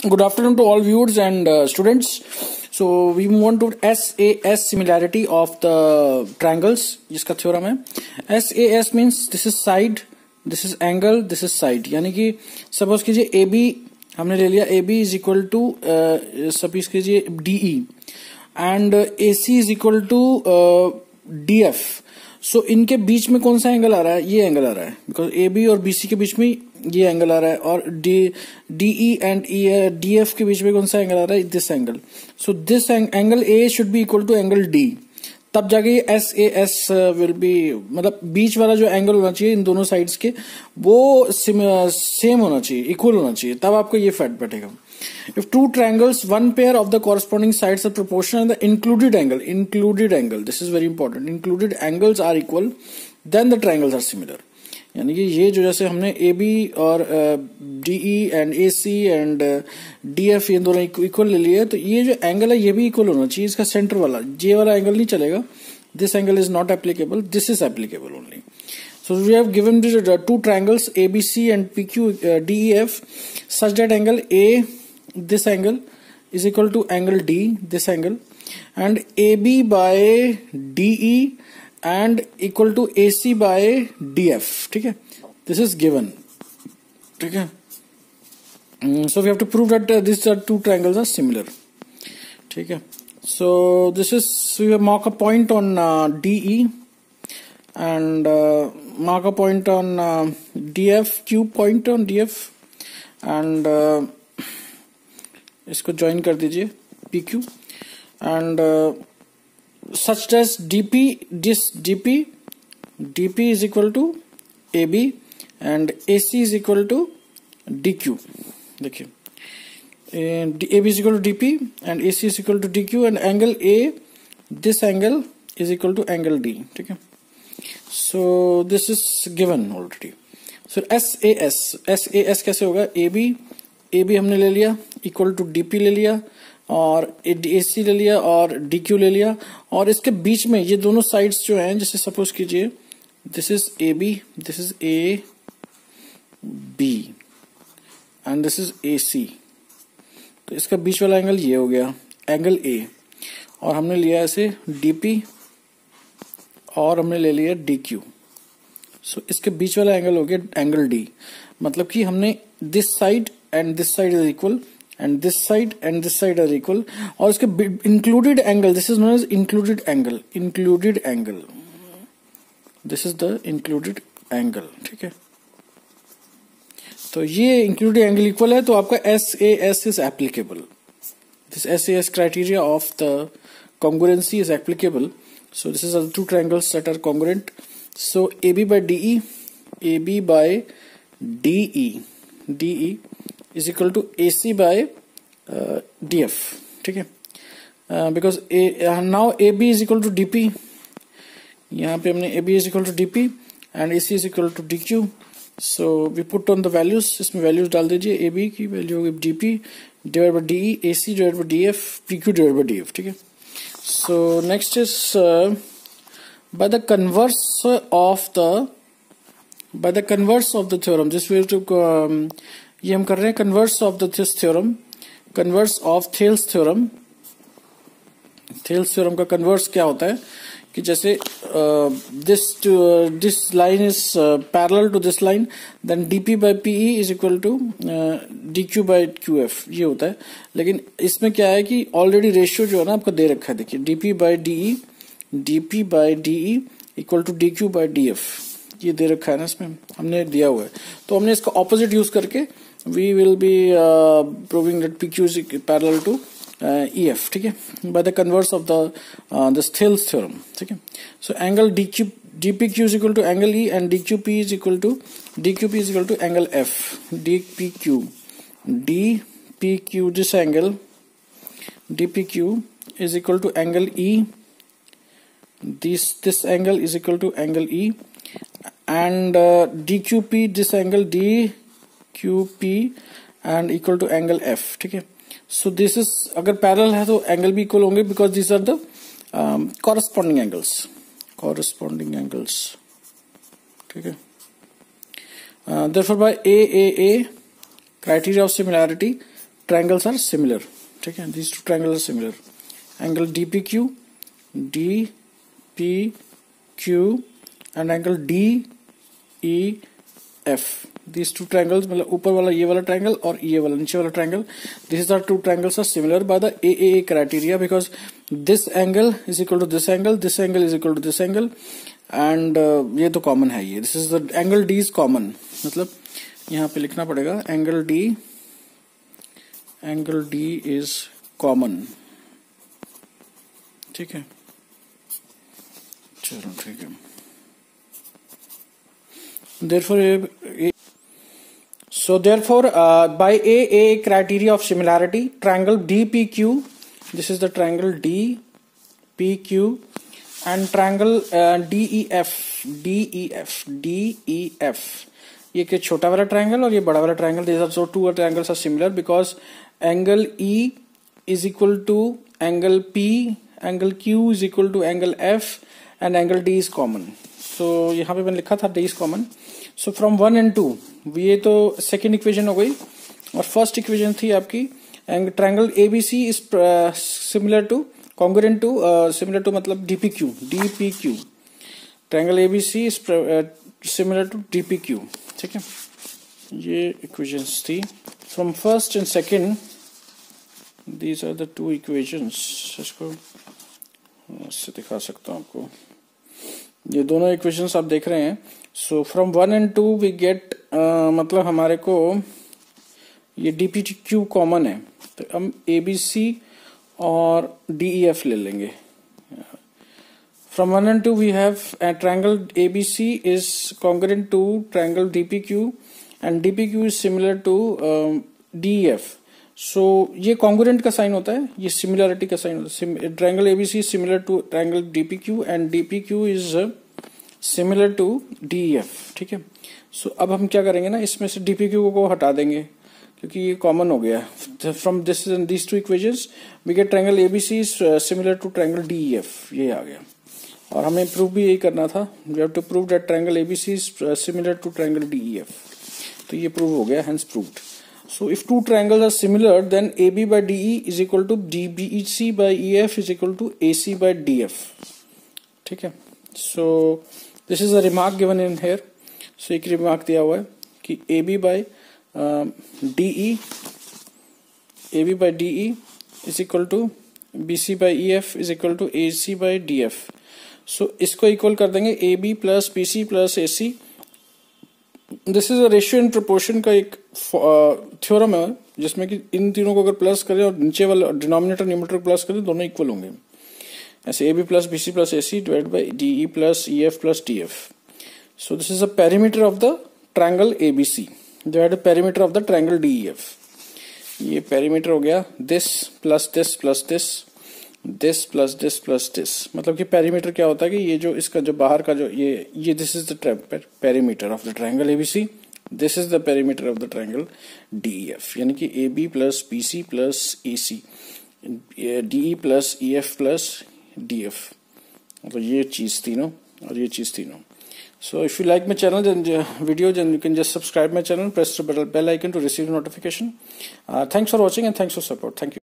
Good afternoon to all viewers and students. So we move on to SAS similarity of the triangles. जिसका theorem है SAS means this is side, this is angle, this is side. यानी कि suppose कीजिए AB हमने ले लिया, AB is equal to suppose कीजिए DE and AC is equal to DF. सो इनके बीच में कौन सा एंगल आ रहा है? ये एंगल आ रहा है, बिकॉज AB और BC के बीच में ये एंगल आ रहा है, और DE एंड DF के बीच में कौन सा एंगल आ रहा है? This angle. So this angle A should be equal to angle D. तब जाके ये SAS विल बी, मतलब बीच वाला जो एंगल होना चाहिए इन दोनों साइड्स के वो सेम होना चाहिए, इक्वल होना चाहिए, तब आपको ये फैक्ट बैठेगा. If two triangles, one pair of the corresponding sides are proportional and the included angle, this is very important, included angles are equal, then the triangles are similar. यानी कि ये जो जैसे हमने AB और DE and AC and DF ये दोनों equal ले लिए, तो ये जो एंगल है ये भी इक्वल होना चाहिए. इसका सेंटर वाला ये वाला एंगल नहीं चलेगा. This angle is not applicable, this is applicable only. So we have given two triangles ABC and PQ DEF such that angle A, this angle is equal to angle D, this angle, and AB by DE and equal to AC by DF. ठीक है, this is given. ठीक है, so we have to prove that these two triangles are similar. ठीक है, so this is, we have mark a point on DE and mark a point on DF, Q point on DF, and इसको join कर दीजिए PQ, and such as DP is equal to AB and AC is equal to DQ. देखिए, AB is equal to DP and AC is equal to DQ, and angle A, this angle is equal to angle D. ठीक है, so this is given already. So SAS कैसे होगा? AB हमने ले लिया equal to DP ले लिया, और AC ले लिया और DQ ले लिया, और इसके बीच में ये दोनों साइड्स जो हैं, जैसे सपोज कीजिए this is AB, this is AB and this is AC, तो इसका बीच वाला एंगल ये हो गया एंगल A, और हमने लिया ऐसे DP और हमने ले लिया DQ. सो इसके बीच वाला एंगल हो गया एंगल D. मतलब कि हमने this side and this side is equal and this side and this side are equal, और इसके included angle, this is known as included angle, this is the included angle. ठीक है, तो ये इंक्लूडेड एंगल इक्वल है, तो आपका SAS is applicable. This SAS criteria of the congruency is applicable. So this is the two triangles that are congruent. So AB by DE is equal to AC by DF. ठीक है, because now AB is equal to DP. यहाँ पे हमने AB is equal to DP and AC is equal to DQ. So we put on the values. इसमें values डाल दीजिए. AB की value होगी DP divided by DE, AC divided by DF, PQ divided by DF. ठीक है. So next is by the converse of the theorem. This we have to ये हम कर रहे हैं converse of this theorem, converse of Thales theorem. Thales theorem का converse क्या होता है कि जैसे this line is parallel to this line, then DP by PE is equal to DQ by QF, ये होता है. लेकिन इसमें क्या है कि ऑलरेडी रेशियो जो है ना आपका दे रखा है. देखिए DP by DE equal to DQ by DF, ये दे रखा है ना, इसमें हमने दिया हुआ है. तो हमने इसका ऑपोजिट यूज करके we will be proving that PQ is parallel to EF. ठीक है, by the converse of the this Thales theorem. ठीक है, so angle DPQ is equal to angle E and DQP is equal to angle F. DPQ this angle DPQ is equal to angle E. This angle is equal to angle E, and DQP this angle DQP and equal to angle F. ठीक है, so this is, अगर parallel है तो angle भी equal होंगे, because these are the corresponding angles. ठीक है, therefore by AAA criteria of similarity triangles are similar. ठीक है, these two triangles are similar. Angle DPQ and angle DEF. These two triangles, मतलब ऊपर वाला ये वाला triangle और ये वाला नीचे वाला triangle, these are two triangles are similar by the AAA criteria because this angle is equal to this angle is equal to this angle, and ये तो common है ये. This is the angle D is common. मतलब यहाँ पे लिखना पड़ेगा angle D is common. ठीक है, चलो ठीक है. Therefore, by AA criteria of similarity, triangle DPQ, this is the triangle DPQ, and triangle DEF, ये के छोटा वाला triangle और ये बड़ा वाला triangle, these are so two triangles are similar because angle E is equal to angle P, angle Q is equal to angle F, and angle D is common. So यहाँ पे मैंने लिखा था D is common. So from 1 and 2, ये तो second equation हो गई, और फर्स्ट इक्वेशन थी आपकी triangle ABC is similar to congruent to similar to मतलब DPQ. Triangle ABC is similar to DPQ. ठीक है, ये इक्वेशंस थी from first and second. These are the two equations. इसको इससे दिखा सकता हूँ आपको. ये दोनों इक्वेशंस आप देख रहे हैं. So from 1 and 2 we get मतलब हमारे को ये DPQ कॉमन है, तो हम ABC और DEF ले लेंगे. From 1 and 2 we have triangle ABC is congruent to triangle DPQ and DPQ is similar to DEF. So ये कॉन्ग्रुएंट का साइन होता है, ये सिमिलरिटी का साइन होता है. Triangle ABC is similar to triangle DPQ and DPQ is similar to DEF. ठीक है, सो अब हम क्या करेंगे ना, इसमें से DPQ को हटा देंगे क्योंकि ये कॉमन हो गया. From this two equations we get triangle ABC is similar to triangle DEF. ये आ गया, और हमें प्रूव भी यही करना था. We have to prove that triangle ABC is similar to triangle DEF. तो ये प्रूव हो गया, hence proved. So if two triangles are similar, then AB by DE is equal to DBC by EF is equal to AC by DF. ठीक है, so this is a remark given in here. So एक remark दिया हुआ है कि AB by DE is equal to BC by EF is equal to AC by DF. So इसको equal कर देंगे AB plus BC plus AC. This is a ratio and proportion का एक थ्योरम है जिसमें कि इन तीनों को अगर प्लस करें और नीचे वाला डिनोमिनेटर न्यूमरेटर प्लस करें, दोनों इक्वल होंगे. ऐसे AB plus BC plus AC divide by DE plus EF plus DF. So this is a perimeter of the triangle ABC divide perimeter of the triangle DEF. ये perimeter हो गया this plus this plus this, this plus this plus this. मतलब कि perimeter क्या होता है कि ये जो इसका जो बाहर का जो ये this is the perimeter of the triangle ABC, this is the perimeter of the triangle DEF. यानी कि AB plus BC plus AC, DE plus EF plus DF. मतलब ये चीज तीनों और ये चीज तीनों. So if you like my channel and video, then you can just subscribe my channel, press the bell icon to receive notification. Thanks for watching and thanks for support. Thank you.